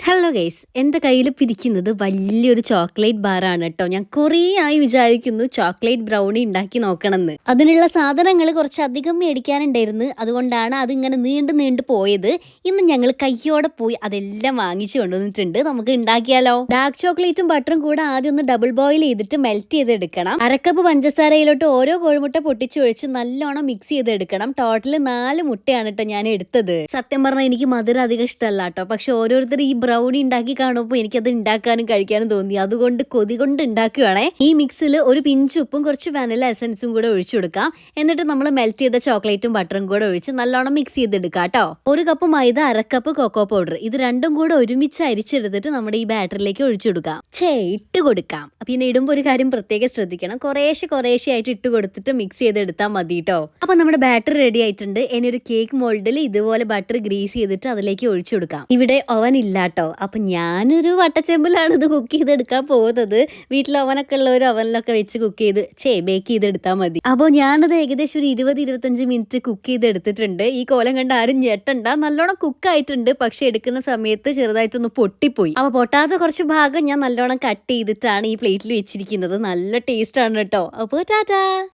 Hello guys, എൻ്റെ കയ്യിൽ പിരിക്കുന്നത് വലിയൊരു ചോക്ലേറ്റ് ബാറാണ് കേട്ടോ. ഞാൻ കുറേ ആയി വിചാരിക്കുന്നു ചോക്ലേറ്റ് ബ്രൗണി ഉണ്ടാക്കി നോക്കണമെന്ന്. അതിനുള്ള സാധനങ്ങൾ കുറച്ചധികം മേടിക്കാനുണ്ടായിരുന്നു. അതുകൊണ്ടാണ് അതിങ്ങനെ നീണ്ടു പോയത്. ഇന്ന് ഞങ്ങൾ കയ്യോടെ പോയി അതെല്ലാം വാങ്ങിച്ചു കൊണ്ടുവന്നിട്ടുണ്ട്. നമുക്ക് ഉണ്ടാക്കിയാലോ? ഡാർക്ക് ചോക്ലേറ്റും ബട്ടറും കൂടെ ആദ്യം ഒന്ന് ഡബിൾ ബോയിൽ ചെയ്തിട്ട് മെൽറ്റ് ചെയ്തെടുക്കണം. അരക്കപ്പ് പഞ്ചസാരയിലോട്ട് ഓരോ കോഴിമുട്ട പൊട്ടിച്ചൊഴിച്ച് നല്ലോണം മിക്സ് ചെയ്തെടുക്കണം. ടോട്ടൽ 4 മുട്ടയാണ് കേട്ടോ ഞാൻ എടുത്തത്. സത്യം പറഞ്ഞാൽ എനിക്ക് മധുരം അധികം ഇഷ്ടമല്ല കേട്ടോ. പക്ഷെ ഓരോരുത്തർ ഈ ബ്രൗണി ഉണ്ടാക്കി കാണുമ്പോൾ എനിക്കത് ഉണ്ടാക്കാനും കഴിക്കാനും തോന്നി. അതുകൊണ്ട് കൊതി കൊണ്ട് ഉണ്ടാക്കുകയാണേ. ഈ മിക്സിൽ ഒരു പിഞ്ച് ഉപ്പും കുറച്ച് വാനില എസൻസും കൂടെ ഒഴിച്ചു കൊടുക്കാം. എന്നിട്ട് നമ്മൾ മെൽറ്റ് ചെയ്ത ചോക്ലേറ്റും ബട്ടറും കൂടെ ഒഴിച്ച് നല്ലോണം മിക്സ് ചെയ്തെടുക്കാം കേട്ടോ. 1 കപ്പ് മൈദ, 1/2 കപ്പ് കൊക്കോ പൗഡർ, ഇത് രണ്ടും കൂടെ ഒരുമിച്ച് അരിച്ചെടുത്തിട്ട് നമ്മുടെ ഈ ബാറ്ററിലേക്ക് ഒഴിച്ചു കൊടുക്കാം. ഇട്ട് കൊടുക്കാം. പിന്നെ ഇടുമ്പോൾ ഒരു കാര്യം പ്രത്യേകം ശ്രദ്ധിക്കണം, കുറേശ്ശെ ആയിട്ട് ഇട്ട് കൊടുത്തിട്ട് മിക്സ് ചെയ്തെടുത്താൽ മതി കേട്ടോ. അപ്പൊ നമ്മുടെ ബാറ്റർ റെഡി ആയിട്ടുണ്ട്. ഇനി ഒരു കേക്ക് മോൾഡിൽ ഇതുപോലെ ബട്ടർ ഗ്രീസ് ചെയ്തിട്ട് അതിലേക്ക് ഒഴിച്ചു കൊടുക്കാം. ഇവിടെ ഓവൻ ഇല്ലാട്ടോ. അപ്പൊ ഞാനൊരു വട്ടച്ചെമ്പിലാണ് ഇത് കുക്ക് ചെയ്തെടുക്കാൻ പോകുന്നത്. വീട്ടിൽ ഓവനൊക്കെ ഉള്ളവർ ഓവനിലൊക്കെ വെച്ച് കുക്ക് ചെയ്ത് ബേക്ക് ചെയ്തെടുത്താൽ മതി. അപ്പോൾ ഞാനത് ഏകദേശം ഒരു 20-25 മിനിറ്റ് കുക്ക് ചെയ്തെടുത്തിട്ടുണ്ട്. ഈ കോലം കണ്ട് ആരും ഞെട്ടണ്ട, നല്ലോണം കുക്ക് ആയിട്ടുണ്ട്. പക്ഷെ എടുക്കുന്ന സമയത്ത് ചെറുതായിട്ടൊന്ന് പൊട്ടിപ്പോയി. അപ്പൊ പൊട്ടാത്ത കുറച്ച് ഭാഗം ഞാൻ നല്ലോണം കട്ട് ചെയ്തിട്ടാണ് ഈ പ്ലേറ്റിൽ വെച്ചിരിക്കുന്നത്. നല്ല ടേസ്റ്റ് ആണ് കേട്ടോ. അപ്പോൾ ടാറ്റാ.